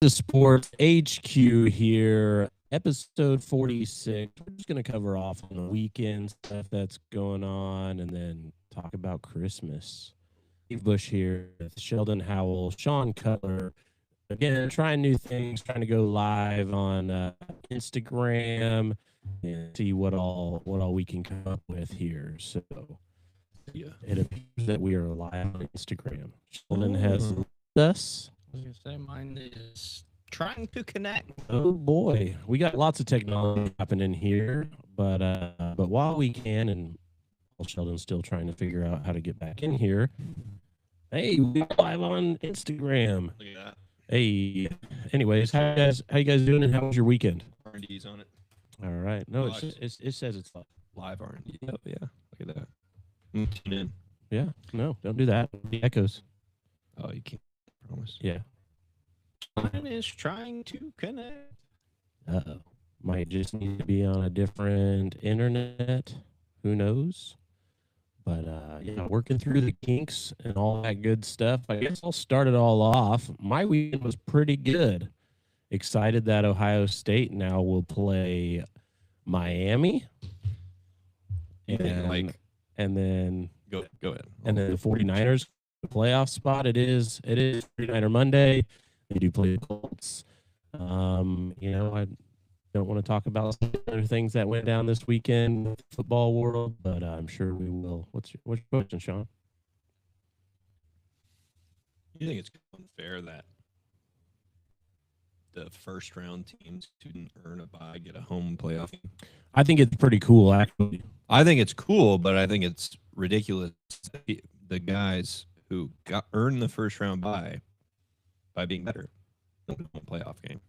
The Sports HQ here, episode 46. We're just going to cover off on the weekend stuff that's going on and then talk about Christmas. Steve Bush here with Sheldon Howell, Sean Cutler. Again, trying new things, trying to go live on Instagram and see what all we can come up with here. So it appears that we are live on Instagram. Sheldon has left us. I was gonna say mine is trying to connect. Oh boy, we got lots of technology happening here, but while we can, and Sheldon's still trying to figure out how to get back in here. Hey, we're live on Instagram. Look at that. Hey, anyways, how you guys doing, and how was your weekend? R&D's on it. All right, no, Live. it says it's live. Live R&D. Oh, yeah. Look at that. Tune in. Yeah, no, don't do that. The echoes. Oh, you can't. Promise. Yeah. Mine is trying to connect. Uh-oh. Might just need to be on a different internet. Who knows? But yeah, working through the kinks and all that good stuff. I guess I'll start it all off. My weekend was pretty good. Excited that Ohio State now will play Miami. And, and then Go ahead. and then the 49ers playoff spot. It is 49er Monday. They do play the Colts. I don't want to talk about some other things that went down this weekend in the football world, but I'm sure we will. What's your question, Sean? You think it's unfair that the first round teams who didn't earn a bye get a home playoff game? I think it's pretty cool, actually. I think it's cool, but I think it's ridiculous that the guys who earned the first round bye by being better don't get a home playoff game.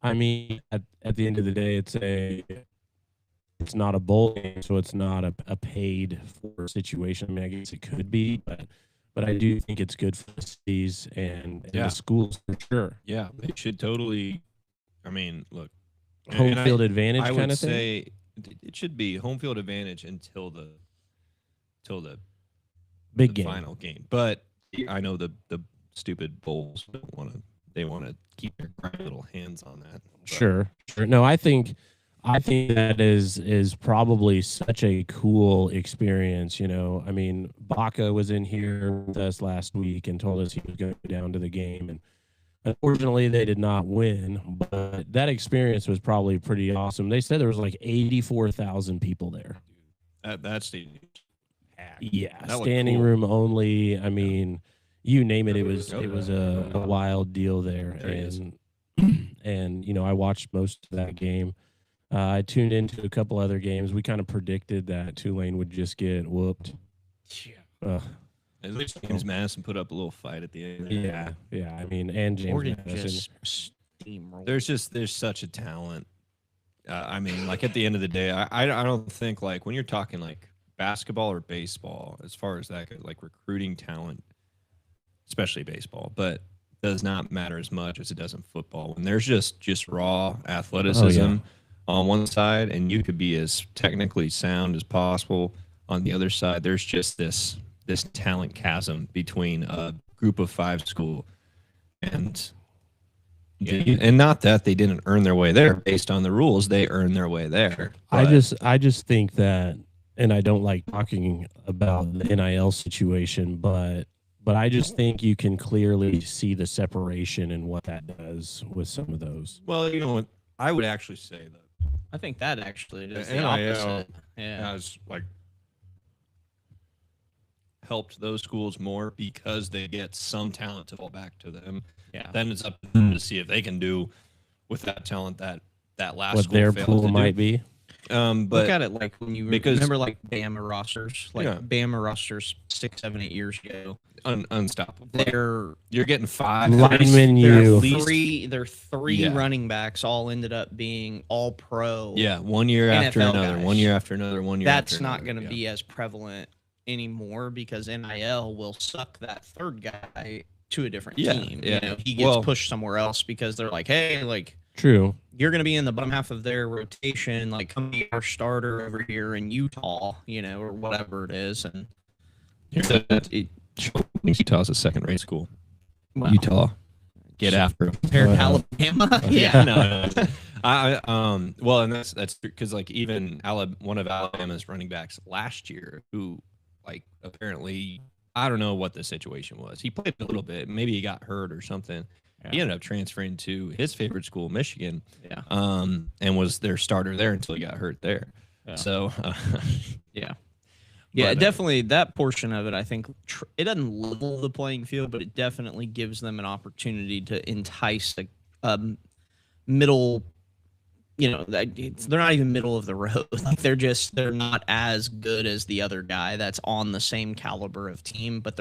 I mean, at the end of the day, it's not a bowl game, so it's not a paid for situation. I mean, I guess it could be, but I do think it's good for the cities and the schools for sure. Yeah, they should totally. I mean, look, Home field advantage I kind would of thing. say it should be home field advantage until the Big game. final game. But I know the stupid bowls don't want to. They want to keep their grimy little hands on that. But Sure. No, I think that is probably such a cool experience. I mean, Baca was in here with us last week and told us he was going to go down to the game, and unfortunately, they did not win. But that experience was probably pretty awesome. They said there was like 84,000 people there. That stadium. Yeah, That looked standing cool. room only. I mean, you name it. It was a wild deal there, There it is. and I watched most of that game. I tuned into a couple other games. We kind of predicted that Tulane would just get whooped. Yeah. At least James Madison put up a little fight at the end. Yeah. I mean, and James Oregon Madison. just steamrolled. There's such a talent. I mean, like at the end of the day, I don't think like when you're talking like basketball or baseball, as far as that goes, like recruiting talent, especially baseball, but does not matter as much as it does in football. When there's just raw athleticism on one side, and you could be as technically sound as possible on the other side, there's just this talent chasm between a group of five school and not that they didn't earn their way there based on the rules, they earned their way there. I But just think that, and I don't like talking about the NIL situation, but I just think you can clearly see the separation and what that does with some of those. well, you know what? I would actually say that I think that actually is the NIL opposite. Yeah. has like helped those schools more because they get some talent to fall back to them. Yeah. Then it's up to them to see if they can do with that talent that last What school their failed pool to do. might be. Look But at it like when you because- remember like Bama rosters, like Yeah. Bama rosters 6, 7, 8 years ago. unstoppable. You're Getting five Linemen, there you. are three Yeah. running backs all ended up being all pro. Yeah, one year after NFL another, guys. 1 year after another, 1 year. That's after not another. going to Yeah. be as prevalent anymore because NIL will suck that third guy to a different Yeah, team. yeah. You know, he gets pushed somewhere else because they're like, hey, like True. you're going to be in the bottom half of their rotation, like come be our starter over here in Utah, or whatever it is. And Utah's a second-rate school. well, Utah. get after him. Compared to Well, Alabama, Yeah, yeah. no. Well, and that's because like even one of Alabama's running backs last year, who like apparently I don't know what the situation was. He played a little bit, maybe he got hurt or something. He Yeah. ended up transferring to his favorite school, Michigan, Yeah. and was their starter there until he got hurt there. Yeah. So, Yeah, but, definitely that portion of it. I think it doesn't level the playing field, but it definitely gives them an opportunity to entice a middle. They're not even middle of the road. Like they're not as good as the other guy that's on the same caliber of team, but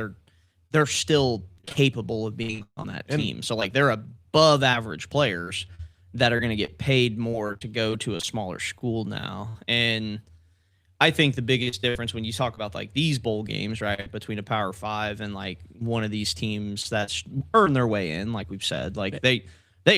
they're still capable of being on that team. So like they're above average players that are going to get paid more to go to a smaller school now. And I think the biggest difference when you talk about like these bowl games, right, between a Power 5 and like one of these teams that's earned their way in, like we've said, like they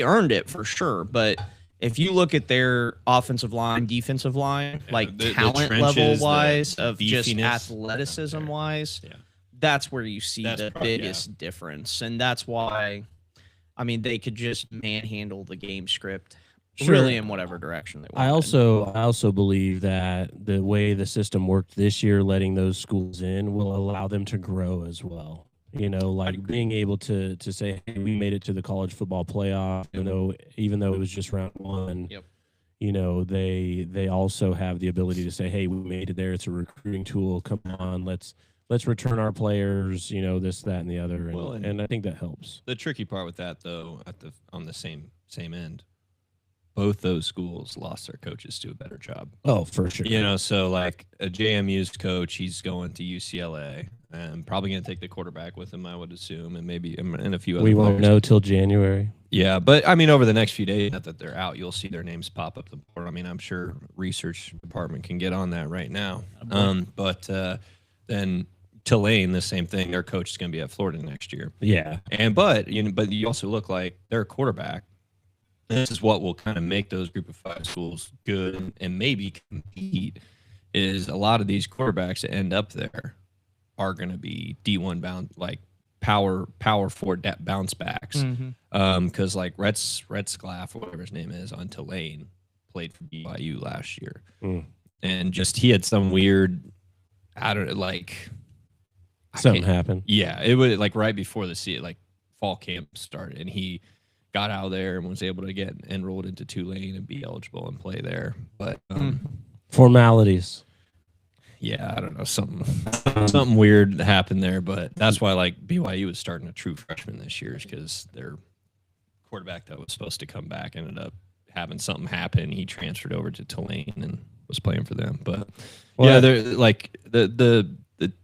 earned it for sure. But if you look at their offensive line, defensive line, like the talent trenches, level the wise, of just beefiness, athleticism wise, yeah. that's where you see That's the probably- biggest difference. And that's why, I mean, they could just manhandle the game script Sure. really in whatever direction they want. I also believe that the way the system worked this year, letting those schools in, will allow them to grow as well. You know, like being able to say, hey, we made it to the college football playoff, even though it was just round one. Yep. You know, they also have the ability to say, hey, we made it there. It's a recruiting tool. Come on, let's return our players. You know, this, that, and the other, Well, and I think that helps. The tricky part with that, though, on the same end, both those schools lost their coaches to a better job. Oh, for sure. You know, so like a JMU's coach, he's going to UCLA and probably going to take the quarterback with him, I would assume, and maybe and a few other We won't players. know till January. Yeah, but I mean, over the next few days, not that they're out, you'll see their names pop up the board. I mean, I'm sure research department can get on that right now. But then Tulane, the same thing. Their coach is going to be at Florida next year. Yeah. But you also look like their quarterback. This is what will kind of make those group of 5 schools good and maybe compete. Is a lot of these quarterbacks that end up there are going to be D1 bound, like power 4 bounce backs. Because like Rhett Sclaff, or whatever his name is, on Tulane, played for BYU last year, and just he had some weird, Something happened. Yeah, it was like right before the fall camp started, and he got out of there and was able to get enrolled into Tulane and be eligible and play there. But Formalities. yeah, I don't know, something weird happened there. But that's why like BYU was starting a true freshman this year, is because their quarterback that was supposed to come back ended up having something happen. He transferred over to Tulane and was playing for them. But yeah, they're like the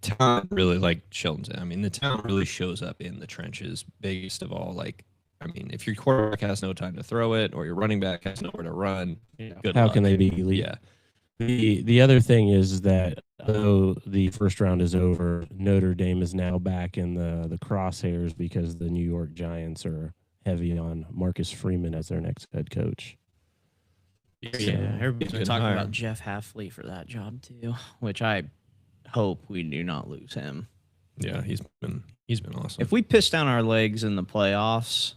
talent really, like Sheldon said, I mean, the talent really shows up in the trenches. Biggest of all, like, I mean, if your quarterback has no time to throw it or your running back has nowhere to run, good How luck. can they be elite? Yeah. The other thing is that though the first round is over, Notre Dame is now back in the crosshairs because the New York Giants are heavy on Marcus Freeman as their next head coach. Yeah, everybody's been Good talking hire. about Jeff Halfley for that job too, which I hope we do not lose him. Yeah, he's been awesome. If we piss down our legs in the playoffs,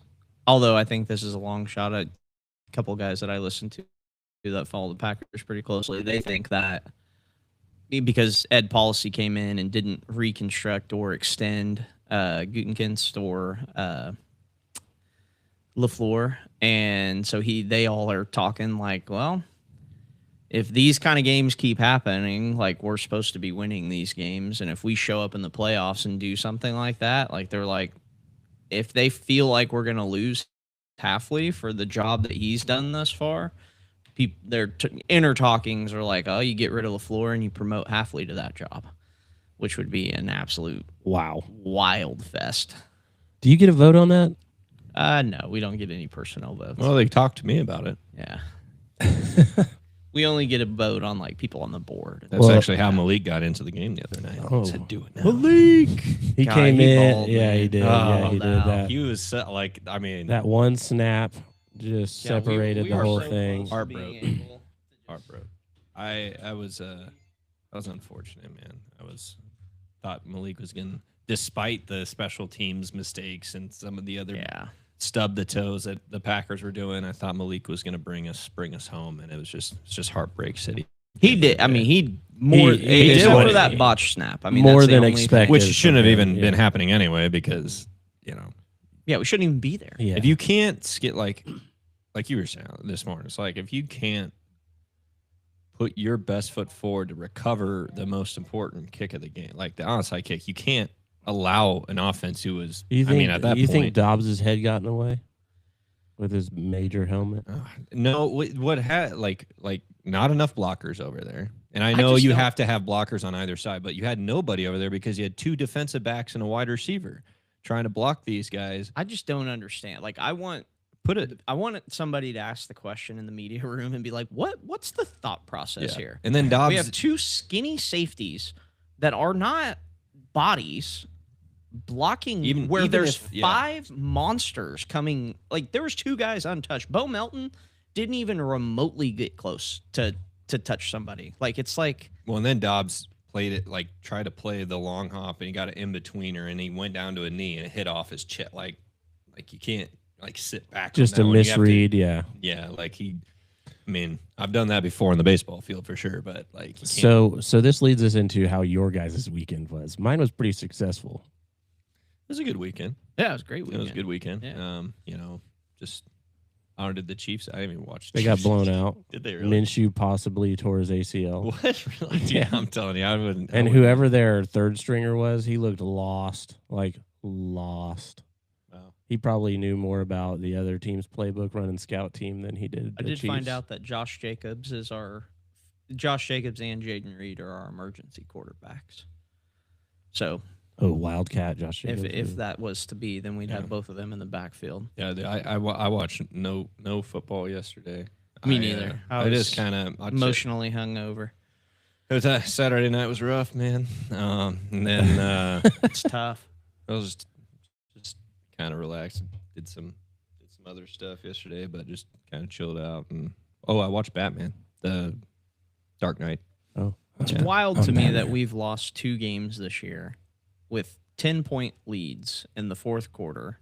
although I think this is a long shot, a couple guys that I listen to that follow the Packers pretty closely, they think that because Ed Policy came in and didn't reconstruct or extend Gutekunst or LaFleur, and so they all are talking like, well, if these kind of games keep happening, like we're supposed to be winning these games, and if we show up in the playoffs and do something like that, like they're like, if they feel like we're going to lose Halfley for the job that he's done thus far, their inner talkings are like, oh, you get rid of LaFleur and you promote Halfley to that job, which would be an absolute wild fest. Do you get a vote on that? No, we don't get any personnel votes. Well, they talked to me about it. Yeah. We only get a vote on like people on the board. That's actually how Malik got into the game the other night. Oh. He said, "Do it now." Malik. He God, came he in. balled, Yeah, man. he did. Oh, Yeah, he did no. that. He was like, I mean, That one snap just Yeah, we separated the are whole so thing. close to being Heartbroken. able to heartbroken. I was unfortunate, man. Thought Malik was gonna, despite the special teams mistakes and some of the other Yeah. stub the toes that the Packers were doing. I thought Malik was going to bring us home, and it's just heartbreak city. He did. I mean, he more He did except what for that he- botch snap. I mean, more that's the than only thing. expected. which shouldn't have from even him, been yeah. happening anyway, because Yeah, we shouldn't even be there. Yeah. if you can't get like you were saying this morning, it's like if you can't put your best foot forward to recover the most important kick of the game, like the onside kick, you can't allow an offense who was. You think, I mean, at that you point, think Dobbs' head got in the way with his major helmet? no, what had like not enough blockers over there. And I I know just you don't- have to have blockers on either side, but you had nobody over there because you had 2 defensive backs and a wide receiver trying to block these guys. I just don't understand. Like, I want somebody to ask the question in the media room and be like, what's the thought process Yeah. here? And then Dobbs, We have 2 skinny safeties that are not bodies blocking Even there's if- yeah. 5 monsters coming. Like, there was 2 guys untouched. Bo Melton didn't even remotely get close to touch somebody. Like, it's like, well, and then Dobbs played it like tried to play the long hop, and he got an in betweener, and he went down to a knee and it hit off his chest. Like you can't like sit back. on Just that a one. You have to- misread, yeah. yeah, like he. I mean, I've done that before in the baseball field for sure, but like you can't- So this leads us into how your guys' weekend was. Mine was pretty successful. it was a good weekend. yeah, it was a great It weekend. was a good weekend. Yeah. Just how did the Chiefs? I didn't even watch. the They got Chiefs. blown out. Did they really? Minshew possibly tore his ACL. What? Really? Yeah, I'm telling you, I wouldn't. I And wouldn't- whoever their third stringer was, he looked lost, like lost. Wow. He probably knew more about the other team's playbook running scout team than he did. I the did find Chiefs. out that Josh Jacobs and Jaden Reed are our emergency quarterbacks. So Oh, Wildcat, Josh. Jacobs, if yeah. that was to be, then we'd Yeah. have both of them in the backfield. Yeah, I watched no football yesterday. Me neither. I It was is kind of Emotionally hungover. It was Saturday night was rough, man. And then It's tough. I was just kind of relaxed. Did some other stuff yesterday, but just kind of chilled out. And I watched Batman, the Dark Knight. Oh, It's Yeah. wild I'm to me Batman. that we've lost 2 games this year with 10-point leads in the fourth quarter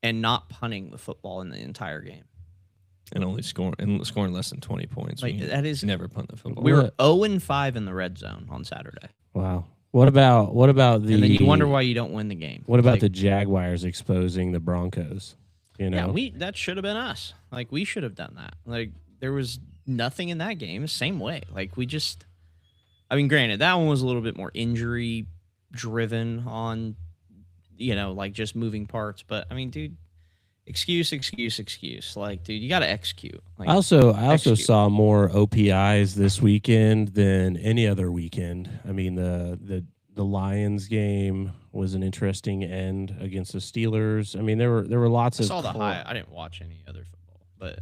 and not punting the football in the entire game. And only scoring less than 20 points. Like, We that is never punt the football. we were What? 0-5 in the red zone on Saturday. wow. What about the? And then you wonder why you don't win the game. What about Like, the Jaguars exposing the Broncos? You know, Yeah, that should have been us. Like, we should have done that. Like, there was nothing in that game. Same way. Like, we just. I mean, granted, that one was a little bit more injury driven on, like just moving parts. But I mean, dude, excuse. Like, dude, you got to execute. Like, I also execute. saw more OPIs this weekend than any other weekend. I mean, the Lions game was an interesting end against the Steelers. I mean, there were lots I of. saw the high. I didn't watch any other football, but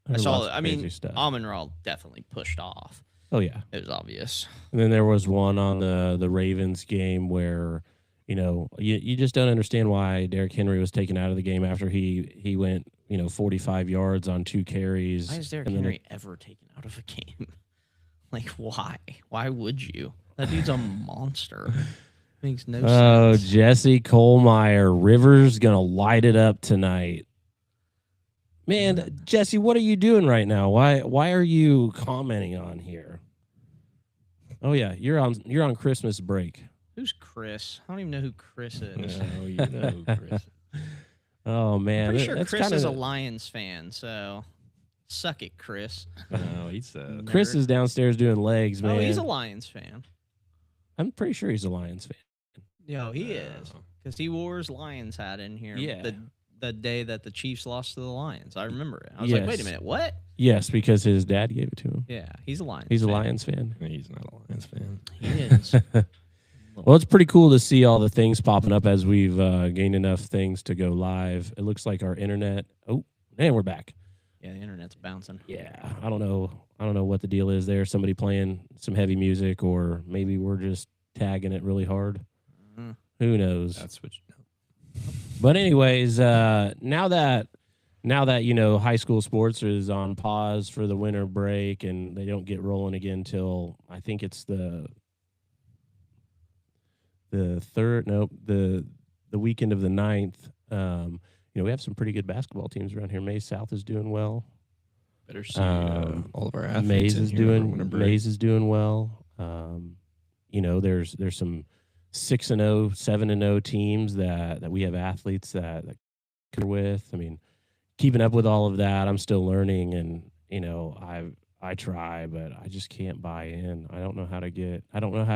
there I were saw. lots of I mean, crazy stuff. Amon-Ra definitely pushed off. Oh yeah. It was obvious. And then there was one on the Ravens game where, you just don't understand why Derrick Henry was taken out of the game after he went, 45 yards on 2 carries. Why is Derrick and then Henry ever taken out of a game? Like, why? Why would you? That dude's a monster. Makes no Oh, sense. Jesse Colmeyer, Rivers gonna light it up tonight. Man, Jesse, what are you doing right now? Why are you commenting on here? Oh yeah, you're on Christmas break. Who's Chris? I don't even know who Chris is. No, you know, Chris. Oh man, I'm pretty sure that's Chris kinda, is a Lions fan, so suck it, Chris. No, he's Chris Nerd. is downstairs doing legs, man. Oh, he's a Lions fan. I'm pretty sure he's a Lions fan. Yo, he is. Because he wore his Lions hat in here Yeah. the day that the Chiefs lost to the Lions. I remember it. I was like, wait a Yes. minute, what? Yes, because his dad gave it to him. Yeah, he's a Lions He's a fan. Lions fan. He's not a Lions fan. He is. Well, it's pretty cool to see all the things popping up as we've gained enough things to go live. It looks like our internet. Oh, and we're back. Yeah, the internet's bouncing. Yeah, I don't know what the deal is there. Somebody playing some heavy music, or maybe we're just tagging it really hard. Mhm. Who knows? That's what. But anyways, now that high school sports is on pause for the winter break and they don't get rolling again till I think it's the weekend of the 9th. we have some pretty good basketball teams around here. Mays South is doing well. Better see all of our athletes. Mays in is here doing winning break. Mays is doing well. There's some 6-0, 7-0 teams that we have athletes that we're with. I mean, keeping up with all of that, I'm still learning, and I try, but I just can't buy in. I don't know how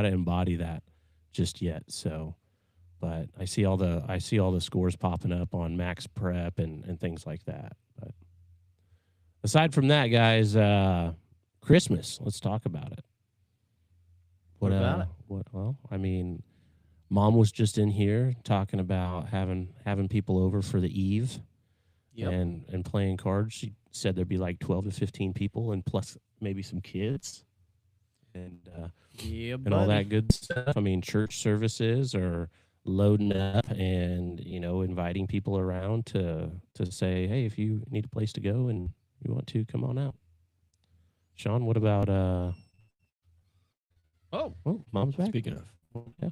to embody that just yet. So, but I see all the scores popping up on Max Prep and things like that. But aside from that, guys, Christmas. Let's talk about it. What about it? Well, I mean, Mom was just in here talking about having people over for the eve, and playing cards. She said there'd be like 12 to 15 people, and plus maybe some kids, and all that good stuff. I mean, church services are loading up, and inviting people around to say, hey, if you need a place to go and you want to, come on out. Sean, what about Oh, Mom's back. Speaking of, Yeah,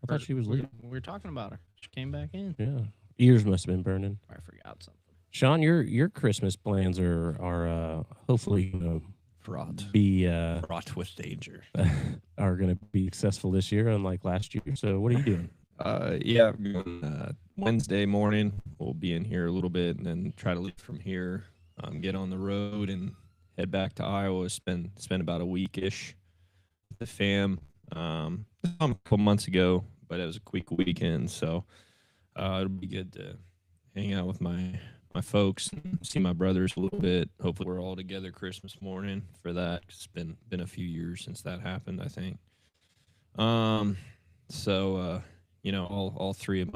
I thought she was leaving. We were talking about her. She came back in. Yeah, ears must have been burning. I forgot something. Sean, your Christmas plans are hopefully going fraught to be with danger. are going to be successful this year, unlike last year. So, what are you doing? Yeah, Wednesday morning we'll be in here a little bit, and then try to leave from here, get on the road, and head back to Iowa. Spend about a week-ish with the fam. A couple months ago, but it was a quick weekend, so it'll be good to hang out with my folks and see my brothers a little bit. Hopefully, we're all together Christmas morning for that. It's been a few years since that happened, I think. So all three of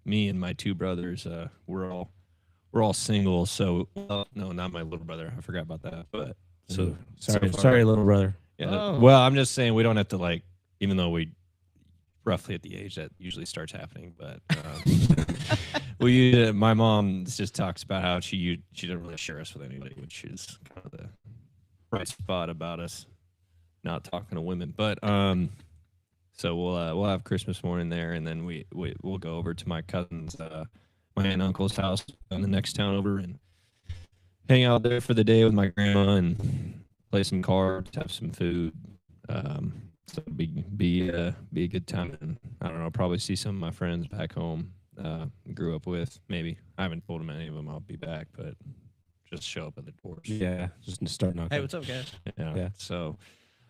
me and my two brothers, we're all single. So no, not my little brother. I forgot about that. But so sorry, little brother. Yeah. Oh. Well, I'm just saying we don't have to even though we roughly at the age that usually starts happening, but my mom just talks about how she doesn't really share us with anybody, which is kind of the bright spot about us not talking to women. But so we'll have Christmas morning there, and then we'll go over to my cousin's my aunt and uncle's house in the next town over and hang out there for the day with my grandma and play some cards, have some food. So it'll be a good time, and I don't know, probably see some of my friends back home. Grew up with. Maybe I haven't told them any of them I'll be back, but just show up at the doors. Yeah, just to start knocking. Hey, what's up, guys? Yeah. So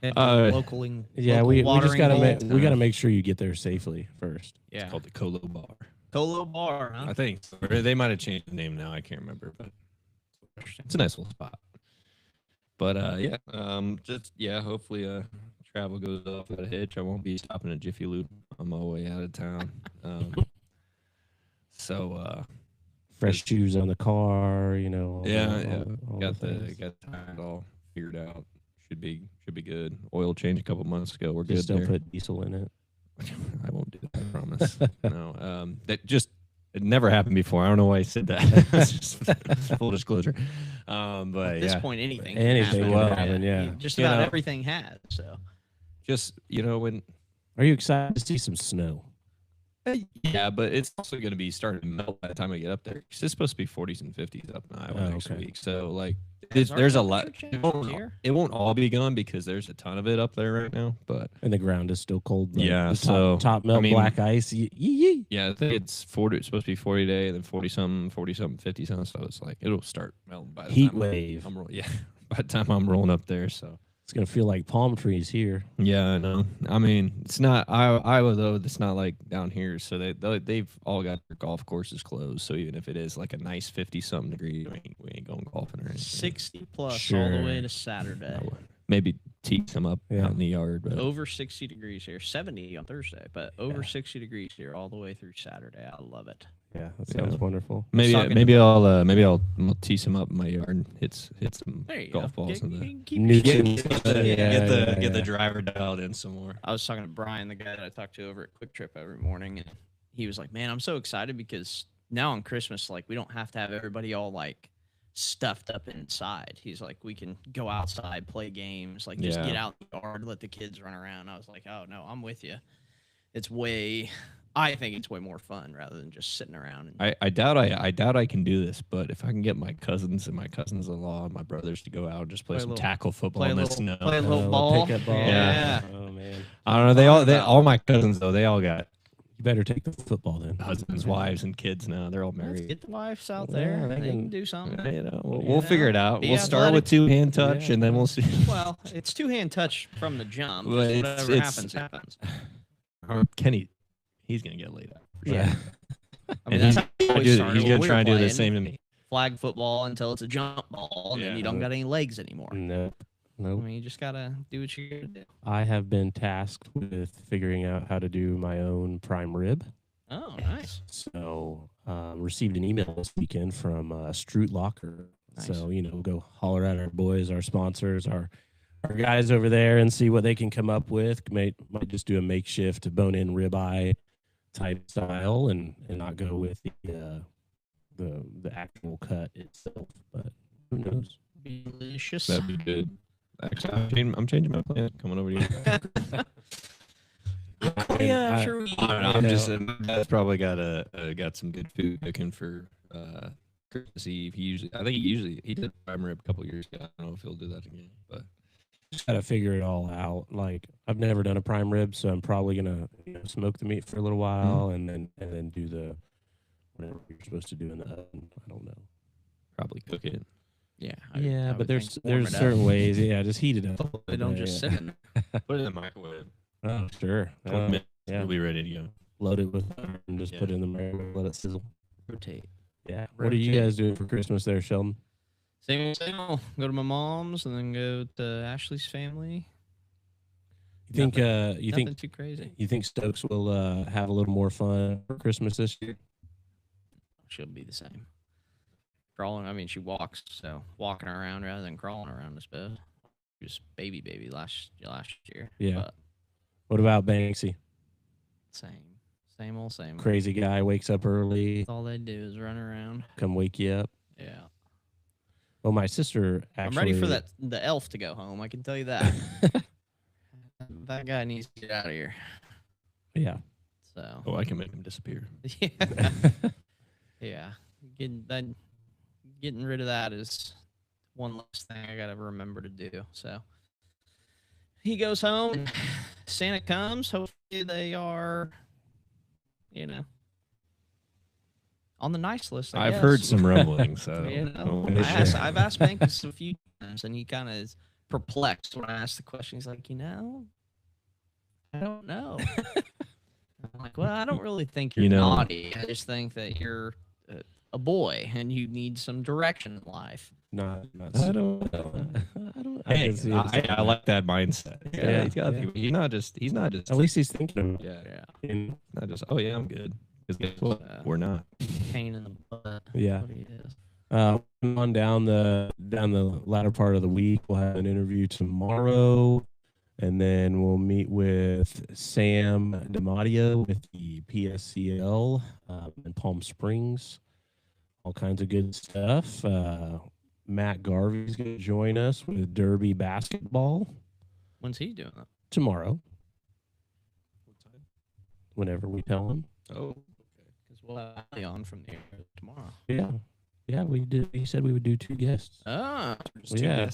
Local we just watering gotta make sure you get there safely first. Yeah. it's called the Colo Bar. Colo Bar, huh? I think or they might have changed the name now. I can't remember, but it's a nice little spot. But hopefully travel goes off without a hitch. I won't be stopping at Jiffy Lube on my way out of town. Fresh shoes on the car, all got the the things. got the tire all figured out. Should be good. Oil change a couple months ago. We're Just good don't there. put diesel in it. I won't do that. I promise. No. It never happened before. I don't know why I said that. Just full disclosure. But At this point, anything Anything can will happen. happen, yeah. Just You about know. everything has. So just when. Are you excited to see some snow? Yeah, but it's also going to be starting to melt by the time I get up there. 'Cause it's supposed to be 40s and 50s up in Iowa next okay. week. So Has our there's a lot. temperature changed here? It won't all be gone because there's a ton of it up there right now. But And the ground is still cold. Yeah, the so, top melt I mean- black ice. Yee. yeah, I think it's 40. It's supposed to be 40 today, then 40 something, 50 something. So it's it'll start melting by the Heat time wave. by the time I'm rolling up there. So. It's gonna feel like palm trees here. Yeah, I know. I mean, it's not Iowa though. It's not like down here. So they've all got their golf courses closed. So even if it is like a nice 50-something degree, we ain't going golfing or anything. 60 plus all Sure. the way to Saturday. Maybe tee some up Yeah. out in the yard. But Over 60 degrees here. 70 on Thursday, but over 60 degrees here all the way through Saturday. I love it. Yeah, that sounds Yeah. wonderful. maybe I'll tee some up in my yard and hit some There you golf go. balls in the. Keep Newton. your- Get the driver dialed in some more. I was talking to Brian, the guy that I talk to over at Quick Trip every morning, and he was like, "Man, I'm so excited because now on Christmas, we don't have to have everybody all stuffed up inside." He's like, "We can go outside, play games, just Yeah. get out in the yard, let the kids run around." I was like, "Oh no, I'm with you. It's way I think it's way more fun rather than just sitting around. And, I doubt I can do this, but if I can get my cousins and my cousins-in-law and my brothers to go out and just play some tackle football in the snow. play a little ball. Pickup ball. Yeah. Oh man. I don't know. All my cousins though, they all got You better take the football then. husbands, wives, and kids now. They're all Let's married. get the wives out Yeah, there. they They can- can do something. You know, we'll, You we'll know, figure it out. be We'll start with athletic. 2-hand touch, Yeah. and then we'll see. Well, it's two-hand touch from the jump. Well, Just it's- whatever it's- happens. Kenny, he's gonna get laid out. For sure. Yeah. I mean, And he's that's how gonna we do that. started He's when gonna we try were and do the playing same to me. Flag football until it's a jump ball, and then Yeah. you don't got any legs anymore. No. I Nope. mean, you just gotta do what you gotta do. I have been tasked with figuring out how to do my own prime rib. Oh, nice. So received an email this weekend from Stroot Locker. Nice. So, go holler at our boys, our sponsors, our guys over there and see what they can come up with. Might just do a makeshift bone-in ribeye type style and not go with the actual cut itself. But who knows? Delicious. That'd be good. Actually, I'm changing my plan. Coming over to you. Yeah, I- sure. We I don't know, I'm just. My dad's probably got some good food cooking for Christmas Eve. I think he did prime rib a couple years ago. I don't know if he'll do that again, but Just gotta figure it all out. Like I've never done a prime rib, so I'm probably gonna smoke the meat for a little while and then do the whatever you're supposed to do in the oven. I don't know. probably cook it. Yeah. Yeah, but there's warm it up. certain ways. Yeah, just heat it up. They don't just sit in there. Put it in the microwave. Oh, sure. 20 minutes. yeah. We'll be ready to go. Load it with butter and just put it in the microwave, let it sizzle. Rotate. Yeah. What are you Rotate. guys doing for Christmas there, Sheldon? Same old. Go to my mom's and then go to Ashley's family. You think you Nothing think too crazy. you think Stokes will have a little more fun for Christmas this year? She'll be the same. Crawling. I mean, she walks, so walking around rather than crawling around, I suppose. She was baby last year. Yeah. But What about Banksy? same old same. Crazy guy wakes up early, That's all they do is run around. come wake you up. Yeah. Well, my sister actually. I'm ready for the elf to go home. I can tell you that. That guy needs to get out of here. Yeah. So Oh, I can make him disappear. yeah, yeah. Getting rid of that is one less thing I gotta remember to do. So he goes home. And Santa comes. Hopefully they are, on the nice list. I've heard some rumblings. So I've asked Banks a few times, and he kind of is perplexed when I ask the question. He's like, I don't know. I'm like, well, I don't really think you're naughty. I just think that you're a boy and you need some direction in life. not I don't know. I Hey, can see it. I like that mindset. Yeah, he's got. yeah. He's not just. At least he's thinking of it. Yeah, And- not just. Oh yeah, I'm good. Because guess what? We're not. Pain in the butt. Yeah. What he is. On down the latter part of the week, we'll have an interview tomorrow, and then we'll meet with Sam DiMatteo with the PSCL in Palm Springs. All kinds of good stuff. Matt Garvey's going to join us with Derby basketball When's he doing that? tomorrow, whenever we tell him. Oh, Because we'll have Ali on from the air tomorrow. Yeah, we did. He said we would do 2 guests. Ah, Yeah,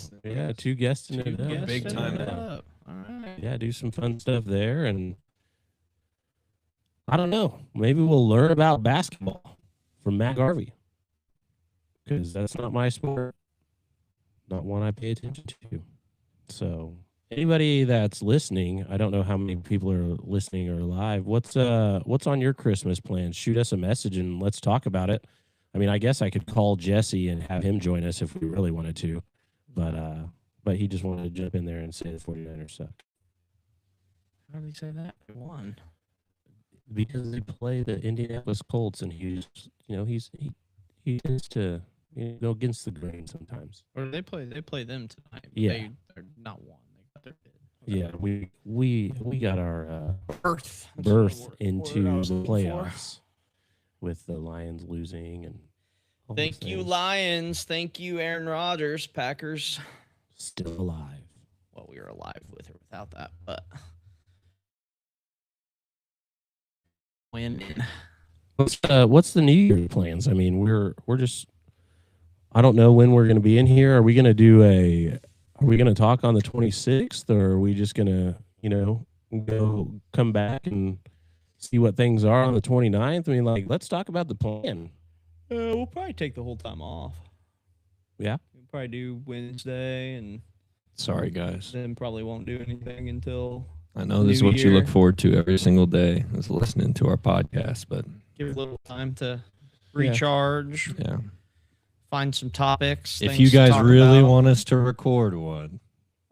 2 guests in two it. guests big in time it now. up. All right. Yeah, do some fun stuff there, and I don't know. Maybe we'll learn about basketball from Matt Garvey, because that's not my sport, not one I pay attention to. So, anybody that's listening, I don't know how many people are listening or live. What's on your Christmas plans? Shoot us a message and let's talk about it. I mean, I guess I could call Jesse and have him join us if we really wanted to, but he just wanted to jump in there and say the 49ers suck. How did he say that? They won. Because they play the Indianapolis Colts, and he tends to go against the grain sometimes. Or they play them tonight. but Yeah. They're not won. They got their bid. Yeah, we got our Birth. berth into the playoffs with the Lions losing and all those Thank you, things. Lions. Thank you, Aaron Rodgers. Packers. Still alive. Well, we were alive with or without that, but women. What's the New Year's plans? I mean, we're just. I don't know when we're going to be in here. Are we going to do Are we going to talk on the 26th, or are we just going to come back and see what things are on the 29th? I mean, like, let's talk about the plan. We'll probably take the whole time off. Yeah, We'll probably do Wednesday, and Sorry, guys. then probably won't do anything until I know this is New what you look Year. forward to every single day is listening to our podcast, but give it a little time to recharge, yeah. find some topics. If things you to guys talk really about. want us to record one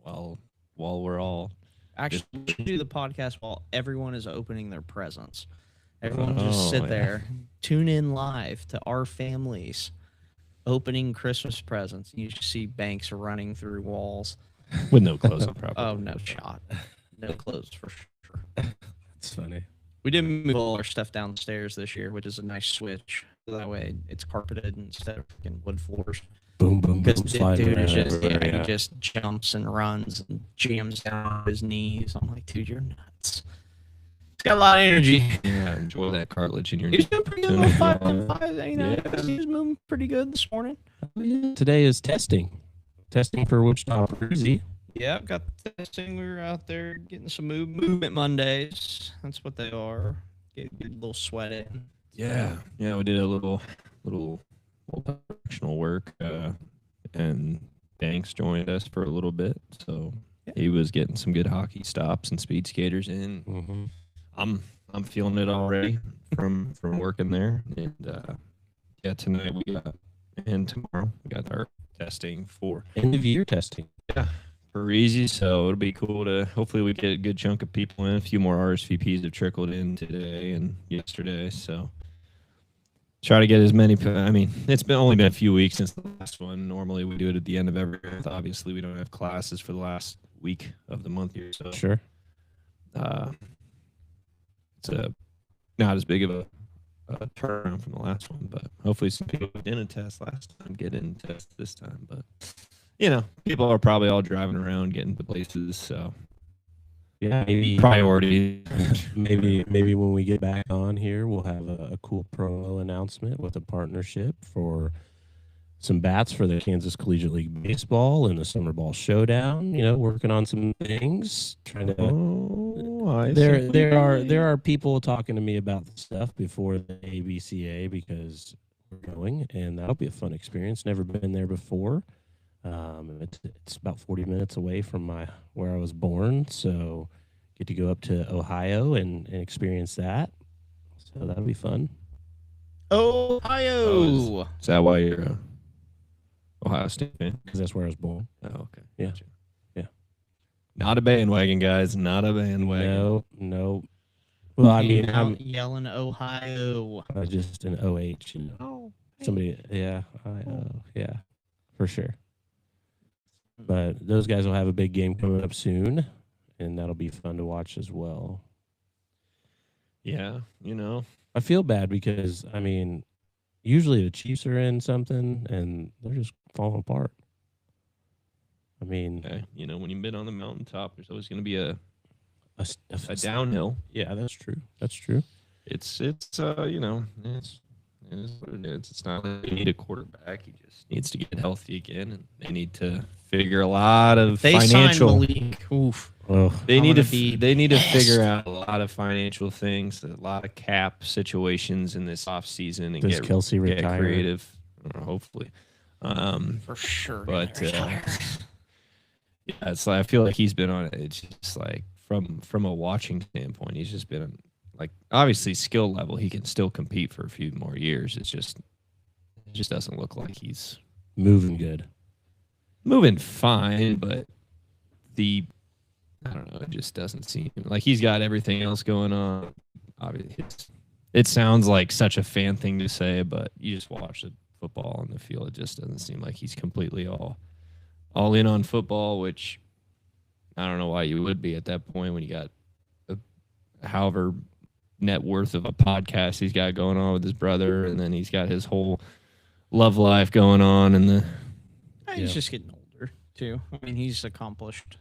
while we're all Actually, we should do the podcast while everyone is opening their presents. Everyone just sit yeah. there, tune in live to our families opening Christmas presents. You just see Banks running through walls. with no clothes on probably. Oh, no shot. No clothes for sure. that's funny. We did move all our stuff downstairs this year, which is a nice switch. That way it's carpeted instead of freaking wood floors. Boom, boom, Because boom, sliding dude is around just, everywhere, he just jumps and runs and jams down on his knees. I'm like, dude, you're nuts. He's got a lot of energy. Yeah, enjoy that cartilage in your He was doing pretty good on 5.5. Yeah. He was moving pretty good this morning. Today is testing for Wichita Breezy. Yeah, got the testing. We were out there getting some movement Mondays. That's what they are. Get a little sweat in. Yeah, we did a little directional work, and Banks joined us for a little bit, so he was getting some good hockey stops and speed skaters in. Mm-hmm. I'm feeling it already from working there, and tonight and tomorrow we got our testing for End of year testing. Parisi, so it'll be cool to hopefully we get a good chunk of people in. A few more RSVPs have trickled in today and yesterday, so try to get as many. I mean, it's only been a few weeks since the last one. Normally we do it at the end of every month. Obviously, we don't have classes for the last week of the month here, so Sure. it's not as big of a turnaround from the last one, but hopefully some people who didn't test last time get in test this time. But people are probably all driving around getting to places, so Yeah, maybe priority. maybe when we get back on here, we'll have a cool promo announcement with a partnership for some bats for the Kansas Collegiate League Baseball and the Summer Ball Showdown. Working on some things, trying to. There are people talking to me about the stuff before the ABCA because we're going, and that'll be a fun experience. Never been there before. It's about 40 minutes away from where I was born, so get to go up to Ohio and experience that. So that'll be fun. Ohio. Is that why you're a Ohio State fan? Because that's where I was born. Oh, okay. Yeah. Gotcha. Yeah. Not a bandwagon, guys. Not a bandwagon. No. Well, I mean, Out I'm yelling Ohio. just an OH. Somebody, yeah, yeah, for sure. But those guys will have a big game coming up soon, and that'll be fun to watch as well. Yeah, I feel bad because, I mean, usually the Chiefs are in something, and they're just falling apart. I mean, okay. When you've been on the mountaintop, there's always going to be a a downhill. Yeah, that's true. That's true. It's it is what it is. It's not like they need a quarterback. He just needs to get healthy again, and they need to figure a lot of They financial. signed Malik. Oof. Oh, They I'm need to gonna be they need to figure pissed. out a lot of financial things, a lot of cap situations in this off season, and does Kelsey get retire? creative. Hopefully, For sure. but, gonna retire. yeah, it's like I feel like he's been on it. It's just like from a watching standpoint, he's just been like obviously skill level. He can still compete for a few more years. It just doesn't look like he's Moving good. moving fine, but I don't know. It just doesn't seem like he's got everything else going on. Obviously, it sounds like such a fan thing to say, but you just watch the football on the field. It just doesn't seem like he's completely all in on football, which I don't know why you would be at that point when you got however net worth of a podcast he's got going on with his brother, and then he's got his whole love life going on, and He's Yeah. just getting older too. I mean, he's accomplished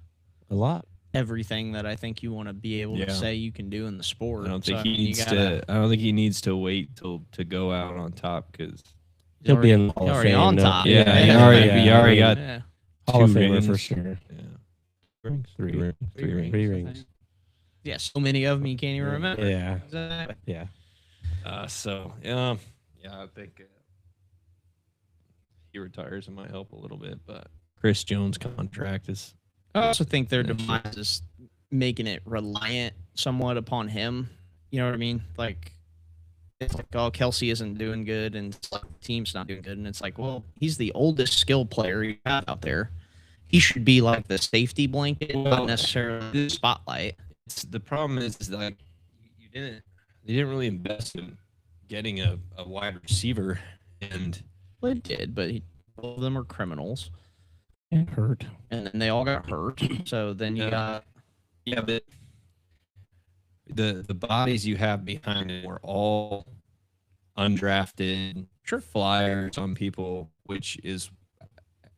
A lot. everything that I think you want to be able to Yeah. say you can do in the sport. I don't think So, he mean, you needs gotta- to. I don't think he needs to wait to go out on top because he's He'll be in the he's Hall of already Fame, on no- top. Yeah, he already got Yeah. Hall of 2 Famer for rings. sure. Yeah. Rings? Three. Three rings. Three I rings. think. Yeah, so many of them you can't even remember. Yeah, Exactly. yeah. So I think he retires. It might help a little bit, but Chris Jones' contract is. I also think their Next year. demise is making it reliant somewhat upon him. You know what I mean? Like, it's like, oh, Kelsey isn't doing good, and it's like, the team's not doing good, and it's like, well, he's the oldest skill player you have out there. He should be like the safety blanket, Well, not necessarily the spotlight. The problem is like they didn't really invest in getting a wide receiver, and Well, it did, but all of them are criminals, It hurt. and then they all got hurt. So then you Yeah. got yeah, but the bodies you have behind it were all undrafted, flyers on people, which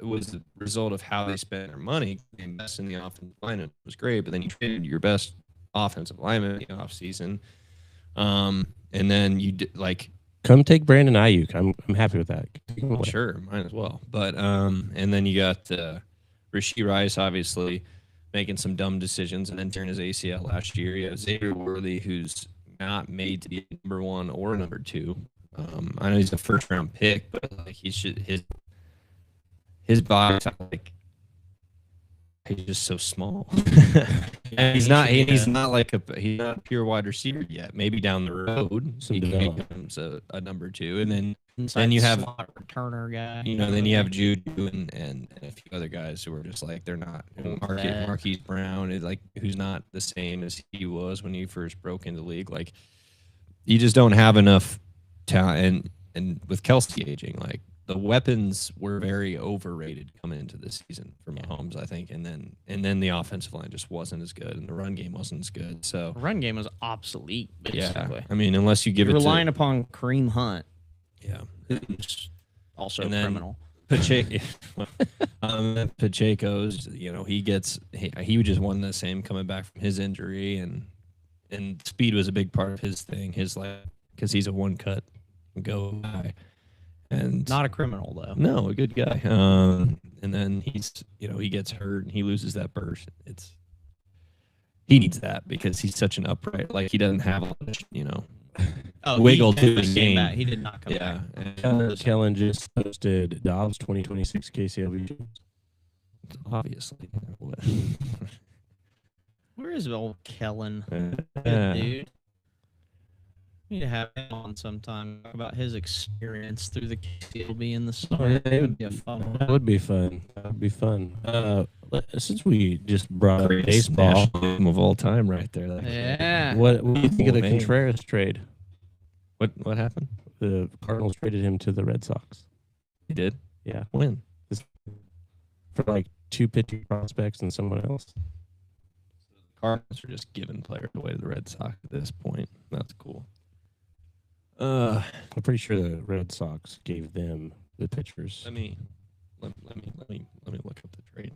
was the result of how they spent their money. They invested in the offensive line, it was great, but then you traded your best offensive lineman in the offseason. And then you did like Come take Brandon Ayuk. I'm happy with that. Take him away. sure, might as well. But and then you got Rashee Rice obviously making some dumb decisions and then tearing his ACL last year. You have Xavier Worthy, who's not made to be number 1 or number 2. I know he's a first round pick, but like his body like he's just so small. And he's not like he's not a pure wide receiver yet. Maybe down the road Some he development. becomes a number 2, and then inside you have- slot returner guy. then you have Juju and a few other guys who are just like they're not. That. Marquise Brown is like who's not the same as he was when he first broke into the league. Like you just don't have enough talent, and with Kelsey aging, like the weapons were very overrated coming into this season for Mahomes, I think, and then the offensive line just wasn't as good, and the run game wasn't as good. So The run game was obsolete, basically. yeah, I mean, unless you give You're it relying to upon Kareem Hunt, yeah. who's also And a then- criminal. Pacheco, Pacheco's, he just won the same coming back from his injury, and speed was a big part of his thing. His like because he's a one cut go guy, and Not a criminal, though. no, a good guy. And then he gets hurt and he loses that burst. He needs that because he's such an upright, like he doesn't have a lot of, Oh, wiggle he to never his came game. back. He did not come yeah. back. And Kellen just posted Dobbs 2026 KCLV. obviously, Where is old Kellen? Yeah. Dude. We need to have him on sometime. Talk about his experience through the KCLB in the summer. yeah, That would be a fun one. That would be fun. That would be fun. Since we just brought up Greatest baseball, national anthem of all time, right there. That guy. Yeah. what do you think of the Hall of Fame. Contreras trade? What happened? The Cardinals traded him to the Red Sox. He did. Yeah, When? for like 2 pitching prospects and someone else. Cardinals are just giving players away to the Red Sox at this point. That's cool. Uh, I'm pretty sure the Red Sox gave them the pitchers. let me look up the trade.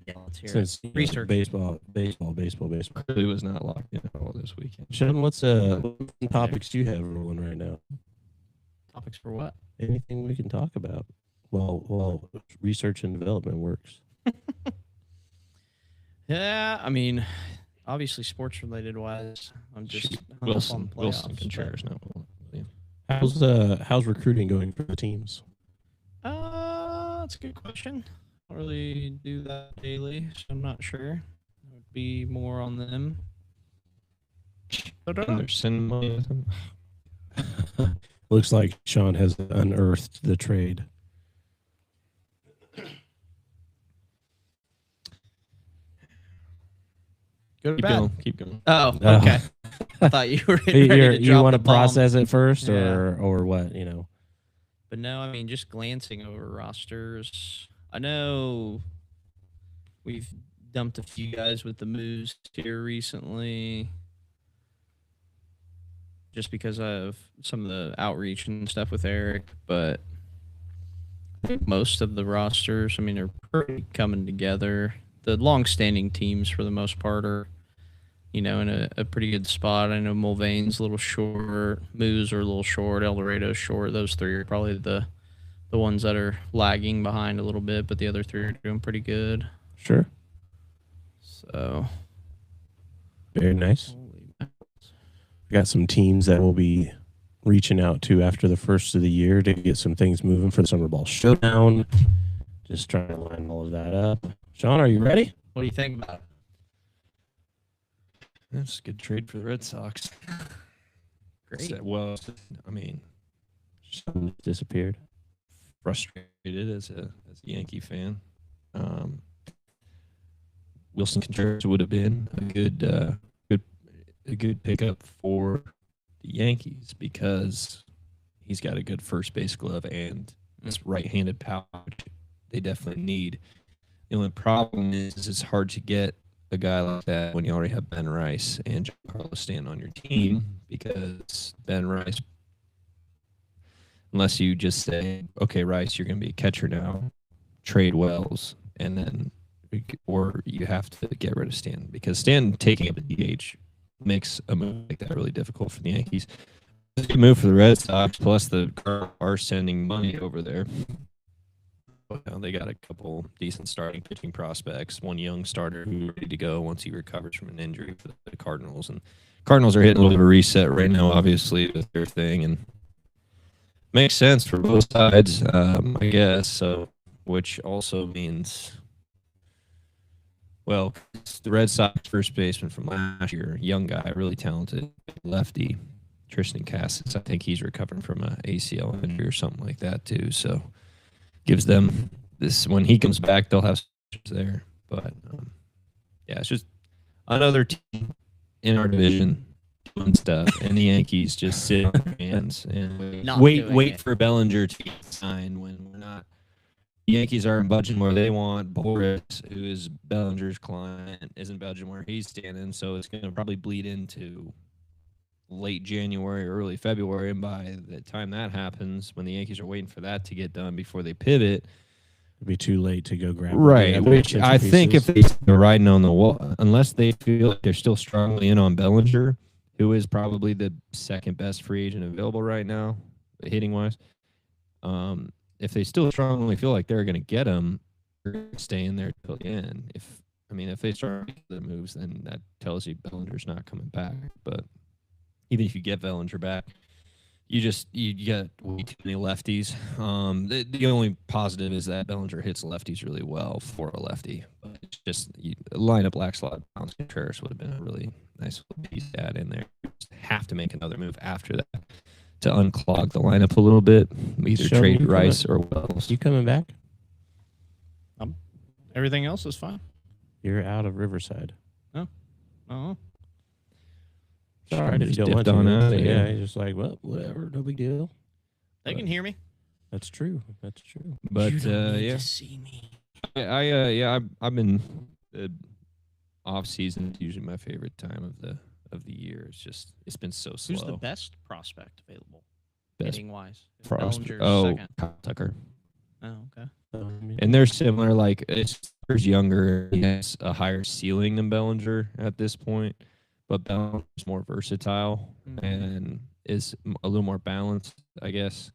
Yeah, let's hear it. Since Research. baseball. Clearly was not locked in all this weekend. Sheldon, what's some topics you have rolling right now? Topics for what? Anything we can talk about? Well, research and development works. Yeah, I mean, obviously sports related wise, I'm just hung up on Wilson playoffs, Contreras, not William. How's recruiting going for the teams? That's a good question. I don't really do that daily, so I'm not sure. It would be more on them. And they're sending money with him. Looks like Sean has unearthed the trade. Good or Keep bad? going. Keep going. Oh, Oh. okay. I thought you were ready to You drop want to the bomb. process it first, Yeah. or what? But no, I mean, just glancing over rosters, I know we've dumped a few guys with the moves here recently just because of some of the outreach and stuff with Eric, but I think most of the rosters, I mean, are pretty coming together. the long-standing teams for the most part are, in a pretty good spot. I know Mulvane's a little short, Moose are a little short, El Dorado's short. Those three are probably the ones that are lagging behind a little bit, but the other three are doing pretty good. Sure. So very nice. We got some teams that will be reaching out to after the first of the year to get some things moving for the Summer Ball Showdown. Just trying to line all of that up. Sean, are you ready? What do you think about it? That's a good trade for the Red Sox. Great. Well, I mean, Sean disappeared. Frustrated as a Yankee fan. Wilson Contreras would have been a good pickup for the Yankees because he's got a good first base glove and this right-handed power, which they definitely need. The only problem is it's hard to get a guy like that when you already have Ben Rice and Giancarlo Stanton on your team because Ben Rice, unless you just say, okay, Rice, you're going to be a catcher now, trade Wells, and then, or you have to get rid of Stanton because Stanton taking up a DH makes a move like that really difficult for the Yankees. It's a good move for the Red Sox, plus the Cardinals are sending money over there. Well, they got a couple decent starting pitching prospects. One young starter who's ready to go once he recovers from an injury for the Cardinals. And Cardinals are hitting a little bit of a reset right now, obviously, with their thing. And makes sense for both sides, I guess. So, which also means, well, the Red Sox first baseman from last year, young guy, really talented lefty, Tristan Cassis. I think he's recovering from an ACL injury or something like that, too. So, gives them this when he comes back, they'll have there. But yeah, it's just another team in our division doing stuff, and the Yankees just sit on their hands and wait for Bellinger to get signed when we're not. The Yankees aren't budging where they want. Boris, who is Bellinger's client, isn't budging where he's standing, so it's going to probably bleed into late January or early February, and by the time that happens, when the Yankees are waiting for that to get done before they pivot, it'd be too late to go grab right. Which I think if they're riding on the wall, unless they feel like they're still strongly in on Bellinger, who is probably the second best free agent available right now, hitting wise. If they still strongly feel like they're going to get him, they're going to stay in there till the end. If they start making the moves, then that tells you Bellinger's not coming back. But even if you get Bellinger back, you get way too many lefties. The only positive is that Bellinger hits lefties really well for a lefty. But it's just line up black slot bounce. Contreras would have been a really nice piece to add in there. You just have to make another move after that to unclog the lineup a little bit. Either trade Rice or Wells. You coming back? Everything else is fine. You're out of Riverside. Oh. Sorry if you don't want to. Yeah, he's just like, well, whatever, no big deal. They can hear me. That's true. That's true. But you don't need yeah, to see me. I've been off season is usually my favorite time of the year. It's been so slow. Who's the best prospect available? Best hitting wise? prospect? Second. Kyle Tucker. Oh, okay. And they're similar. Like Tucker's younger, he has a higher ceiling than Bellinger at this point, but Bellinger's more versatile and is a little more balanced, I guess.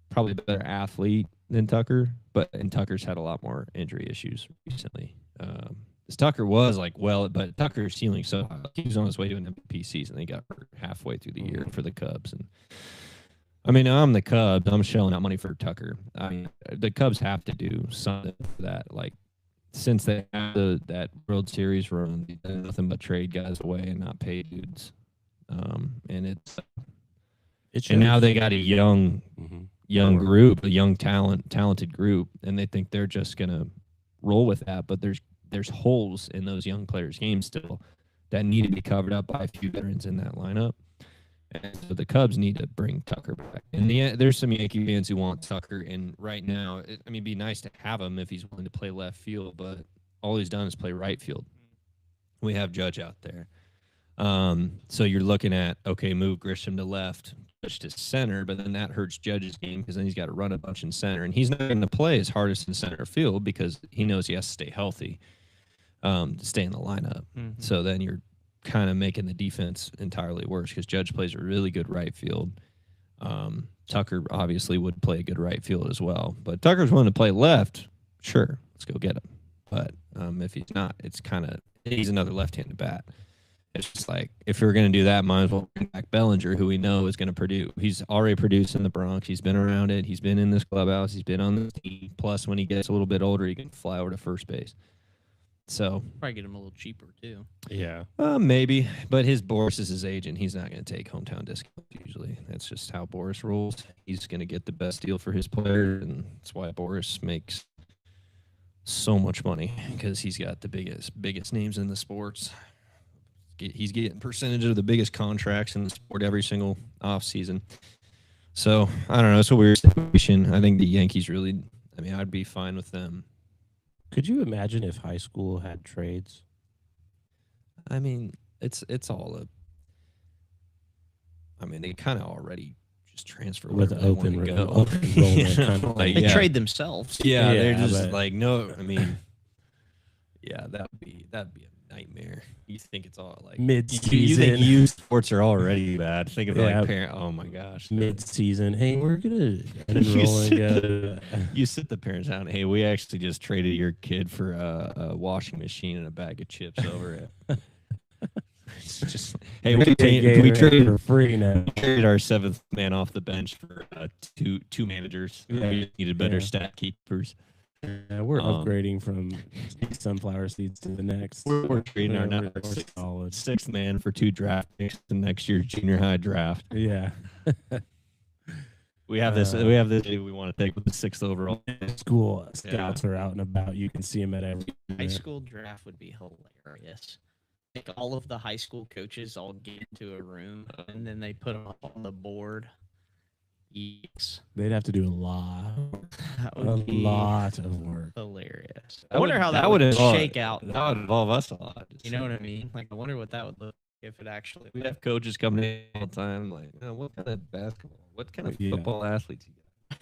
Probably a better athlete than Tucker, and Tucker's had a lot more injury issues recently. Tucker was but Tucker's ceiling so high. He was on his way to an MVP season. He got hurt halfway through the year for the Cubs, and I'm the Cubs. I'm shelling out money for Tucker. The Cubs have to do something for that. Like, since they have that World Series run, they've done nothing but trade guys away and not pay dudes. And now they got a young group, a young talented group, and they think they're just gonna roll with that. But there's holes in those young players' games still that need to be covered up by a few veterans in that lineup. And so the Cubs need to bring Tucker back. And there's some Yankee fans who want Tucker. And right now, it'd be nice to have him if he's willing to play left field, but all he's done is play right field. We have Judge out there. So you're looking at, okay, move Grisham to left, Judge to center, but then that hurts Judge's game because then he's got to run a bunch in center. And he's not going to play his hardest in center field because he knows he has to stay healthy. to stay in the lineup. So then you're kind of making the defense entirely worse because Judge plays a really good right field. Tucker obviously would play a good right field as well, but Tucker's willing to play left. Sure, let's go get him. But if he's not, he's another left-handed bat. It's just like, if you're going to do that, might as well bring back Bellinger, who we know is going to produce. He's already produced in the Bronx. He's been around it. He's been in this clubhouse. He's been on the team. Plus, when he gets a little bit older, he can fly over to first base. So probably get him a little cheaper too. Yeah. Maybe. But Boris is his agent. He's not going to take hometown discounts usually. That's just how Boris rules. He's going to get the best deal for his player, and that's why Boris makes so much money, because he's got the biggest names in the sports. He's getting percentage of the biggest contracts in the sport every single offseason. So, I don't know. It's a weird situation. I think the Yankees really, I'd be fine with them. Could you imagine if high school had trades? It's all they kind of already just transfer with wherever they open want to go. open enrollment kind of Like, They yeah. trade themselves. Yeah, Yeah, they're just but- like, no, yeah, that'd be a nightmare. You think it's all like Mid-season. You think youth sports are already bad. Think of Yeah. like parent. Oh my gosh. Mid-season. Hey, we're gonna enroll and go. You sit the parents down. Hey, we actually just traded your kid for a washing machine and a bag of chips over it. It's just, hey, we traded for free now. traded our seventh man off the bench for two managers. Yeah. We needed better Yeah. stat keepers. Yeah, we're Um, upgrading from sunflower seeds to the next. We're trading our We're solid. sixth man for 2 draft picks the next year's junior high draft. Yeah. We have this. Uh, We have this. We want to take with the 6th overall. School scouts are out and about. You can see them at every. High school draft would be hilarious. Like, all of the high school coaches all get into a room and then they put them up on the board. Yes, They'd have to do a lot that of would be work. hilarious. That I wonder would- how that that would would involve- shake out. That would involve us a lot. You know what I mean? Like, I wonder what that would look like if it actually. We have coaches coming in all the time, like, what kind of basketball, what kind of Yeah. football athletes you got?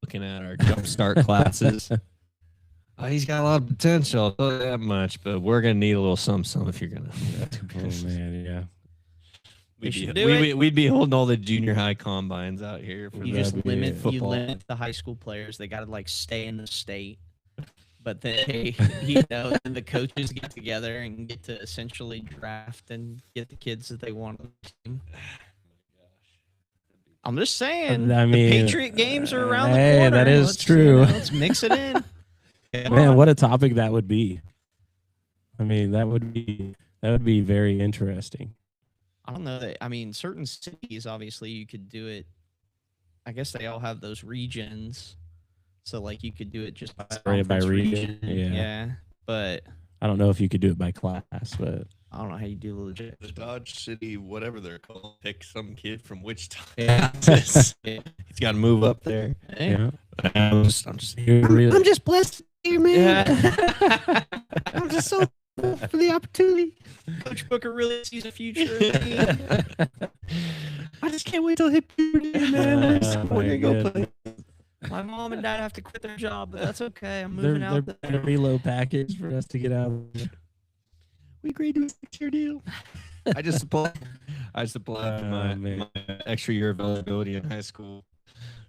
Looking at our jumpstart classes. He's got a lot of potential, I'll tell you that much, but we're gonna need a little some if you're gonna. Oh man, yeah. We'd be holding all the junior high combines out here for You the just that'd be limit football. the high school players. They got to like stay in the state. But then then the coaches get together and get to essentially draft and get the kids that they want on the team. I'm just saying. I the mean, Patriot games are around hey, the corner. that is true. Let's mix it in. Come Man, on. what a topic that would be. That would be very interesting. I don't know that. I mean, certain cities, obviously, you could do it. I guess they all have those regions, so like you could do it just by conference region, yeah. Yeah, but I don't know if you could do it by class, but I don't know how you do legit. The Dodge City, whatever they're called, pick some kid from Wichita. Yeah. He's got to move up there. yeah. I'm just You're really- I'm just blessed here, man. Yeah. I'm just so thankful for the opportunity. Coach Booker really sees a future in me. I just can't wait till I hit puberty, man. We're gonna go play. My mom and dad have to quit their job, but that's okay. I'm they're moving out they're there. a reload package for us to get out. We agreed to a 6-year deal. I just applied for my extra year availability in high school.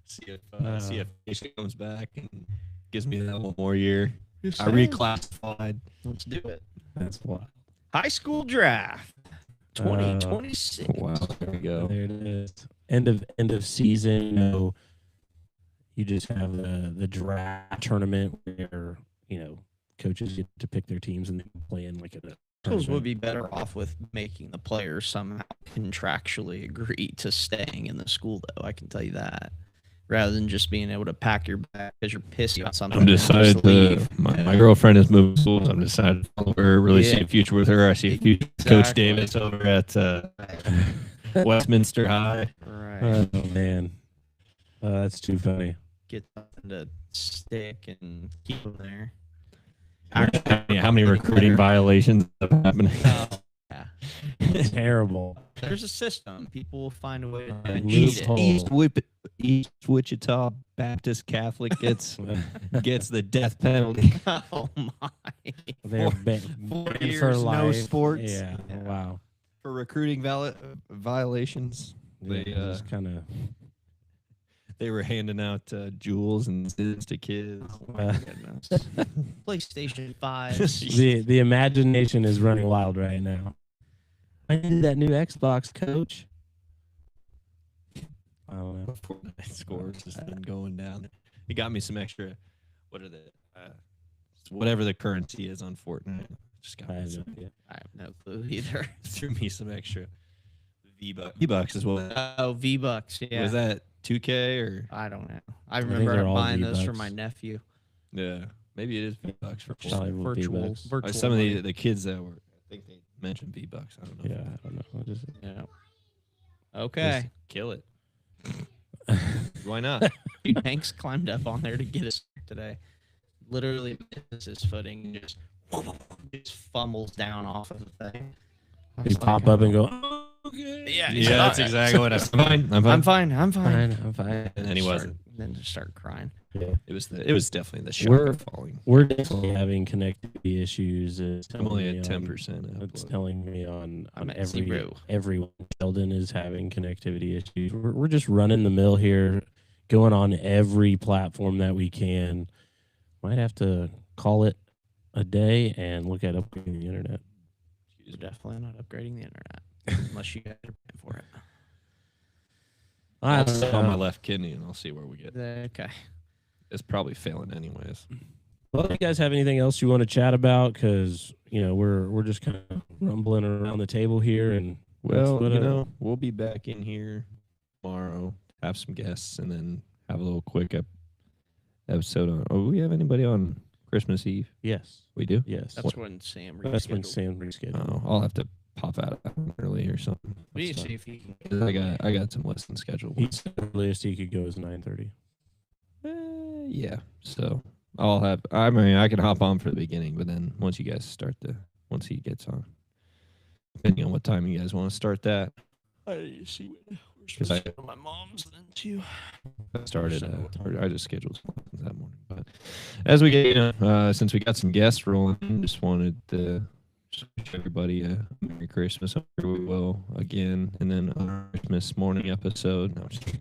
See if Nation comes back and gives me that one more year. I reclassified. Let's do it. That's why. High school draft 2026. Wow, there we go. There it is. End of season. You just have the draft tournament where coaches get to pick their teams and they play in like a Schools tournament. would be better off with making the players somehow contractually agree to staying in the school, though. I can tell you that. Rather than just being able to pack your bag because you're pissed about something. I'm and just decided to. leave. My girlfriend is moving schools. I'm decided to follow her. Really see Yeah. a future with her. I see a future with Coach Exactly. Davis over at Westminster High. Right. Oh man, that's too funny. Get something to stick and keep them there. How many recruiting violations have happened? Oh, yeah. Yeah. Terrible. There's a system. People will find a way to Right. cheat it. Loophole. East Wichita Baptist Catholic gets the death penalty. Oh my. They're 4 banned for years, no life. sports. Yeah. Yeah. Wow. For recruiting violations. They They just kind of. they were handing out jewels and zids to kids. Goodness. PlayStation 5. The imagination is running wild right now. I need that new Xbox, Coach. I don't know. Fortnite scores has been going down. He got me some extra. What are the whatever the currency is on Fortnite? Just got I me have no some, idea. I have no clue either. threw me some extra V-Bucks as well. Oh, V-Bucks. Yeah. Was that 2K or I don't know. I think remember they're all buying those for V-Bucks. my nephew. yeah? Maybe it is V-Bucks for Probably Fortnite. will be Virtual. V-Bucks. Virtual. Some of money. the kids that were, I think they mentioned V-Bucks. I don't know. Yeah, I don't know. I just, Yeah. Okay. Just kill it. Why not? Dude, Hanks climbed up on there to get us today. Literally misses his footing and just fumbles down off of the thing. I you was pop like, up and go, "Oh, okay. Yeah, Yeah, that's exactly what I'm fine. I'm I'm fine. fine. I'm fine. I'm fine. And then he Start- wasn't. Then just start crying. Yeah. It was definitely the shock We're- of falling. We're definitely having connectivity issues. It's I'm only telling at me on- 10%. It's telling me on I'm at every 0. everyone. Sheldon is having connectivity issues. We're just running the mill here, going on every platform that we can. Might have to call it a day and look at upgrading the internet. We're definitely not upgrading the internet unless you guys are paying for it. I I'll don't sell my know. left kidney and I'll see where we get. Okay. It's probably failing anyways. Well, do you guys have anything else you want to chat about? Because we're just kind of rumbling around the table here, and Well, what we'll be back in here tomorrow, have some guests, and then have a little quick episode on. Oh, we have anybody on Christmas Eve? yes, We do. yes. That's when Sam That's when rescheduled. Sam rescheduled. Oh, I'll have to pop out early or something. We need to That's see if he can. 'Cause I got some lessons scheduled. He said earliest he could go is 9:30. Yeah. So I'll have. I mean, I can hop on for the beginning, but then once he gets on, depending on what time you guys want to start that. I see what we're 'Cause I- supposed to my mom's then too. I started. I just scheduled some lessons that morning. But as we get, since we got some guests rolling, just wanted to just wish everybody a Merry Christmas. Hope we will again, and then on Christmas morning episode. No, I'm just kidding.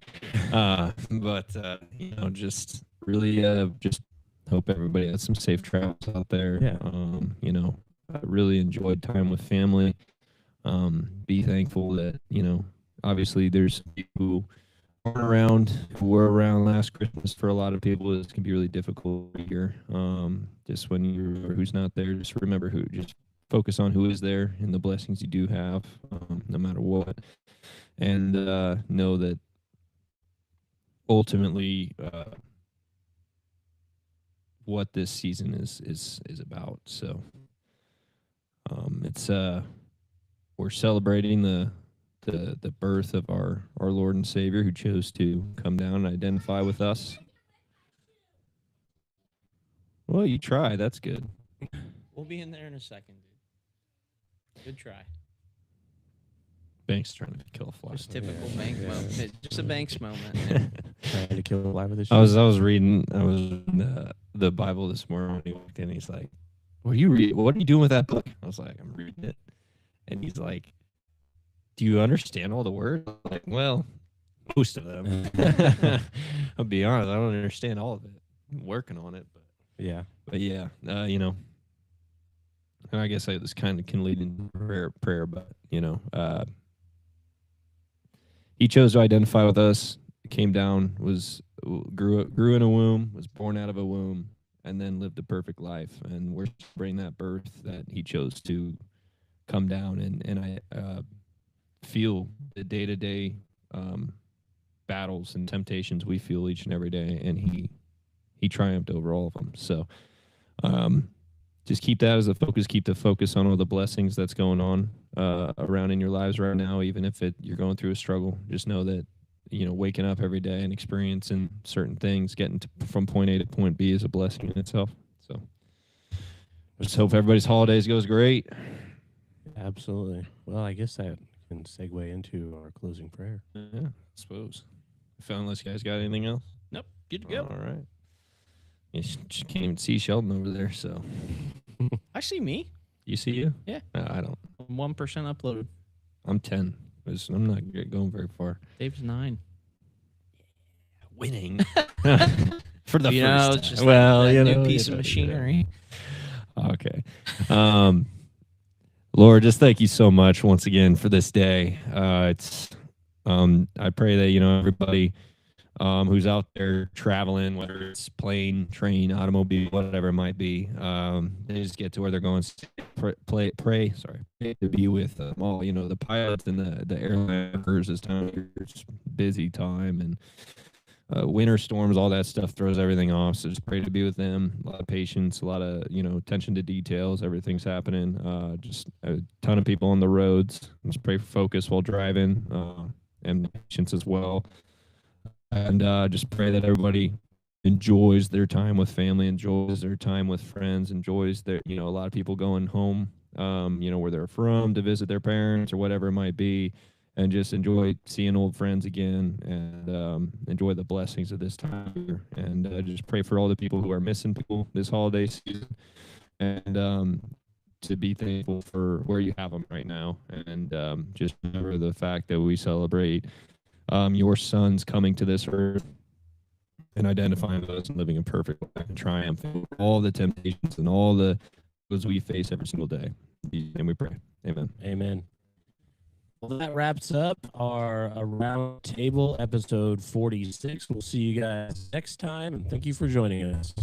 Just really, just hope everybody has some safe travels out there. Yeah. I really enjoyed time with family. Be thankful that obviously there's people who aren't around, who were around last Christmas. For a lot of people, this can be really difficult here. Just when you're who's not there, just remember who. Just focus on who is there and the blessings you do have, no matter what, and know that ultimately what this season is about. So it's we're celebrating the birth of our Lord and Savior, who chose to come down and identify with us. Well, you try. That's good. We'll be in there in a second, dude. Good try. Banks trying to kill a fly. Just typical Yeah, Bank yeah. moment. Just a Banks moment. man. Trying to kill a live with this. I was reading the Bible this morning when he walked in. He's like, "What are you doing with that book?" I was like, "I'm reading it," and he's like, "Do you understand all the words?" I'm like, well, most of them. I'll be honest, I don't understand all of it. I'm working on it, Yeah. but yeah, I guess this kind of can lead into prayer, but he chose to identify with us. Came down, grew in a womb, was born out of a womb, and then lived a perfect life. And we're celebrating that birth that he chose to come down. And I feel the day-to-day battles and temptations we feel each and every day, and he triumphed over all of them. So just keep that as a focus. Keep the focus on all the blessings that's going on around in your lives right now, even if you're going through a struggle. Just know that waking up every day and experiencing certain things, getting from point A to point B is a blessing in itself. So just hope everybody's holidays goes great. Absolutely. Well, I guess that can segue into our closing prayer. Yeah, I suppose. Unless you guys got anything else. Nope. Good to go. All right. You can't even see Sheldon over there, so. I see me. You see you? Yeah. I don't. 1% uploaded. I'm 10. I'm not going very far. Dave's 9. Winning. For the You first know, time. it's just well, that you new know, piece you of know, machinery. Okay. Lord, just thank you so much once again for this day. I pray that, everybody who's out there traveling, whether it's plane, train, automobile, whatever it might be, they just get to where they're going. Pray to be with all, the pilots and the airline workers this time of year. It's busy time, and winter storms, all that stuff throws everything off. So just pray to be with them. A lot of patience, a lot of, attention to details. Everything's happening. Just a ton of people on the roads. Just pray for focus while driving, and patience as well. And just pray that everybody enjoys their time with family, enjoys their time with friends, enjoys their, a lot of people going home, where they're from to visit their parents or whatever it might be, and just enjoy seeing old friends again, and enjoy the blessings of this time. And just pray for all the people who are missing people this holiday season, and to be thankful for where you have them right now. And just remember the fact that we celebrate your sons coming to this earth and identifying those and living a perfect life and triumphing all the temptations and all the those we face every single day. And we pray. Amen. Amen. Well, that wraps up our Around Table episode 46. We'll see you guys next time, and thank you for joining us.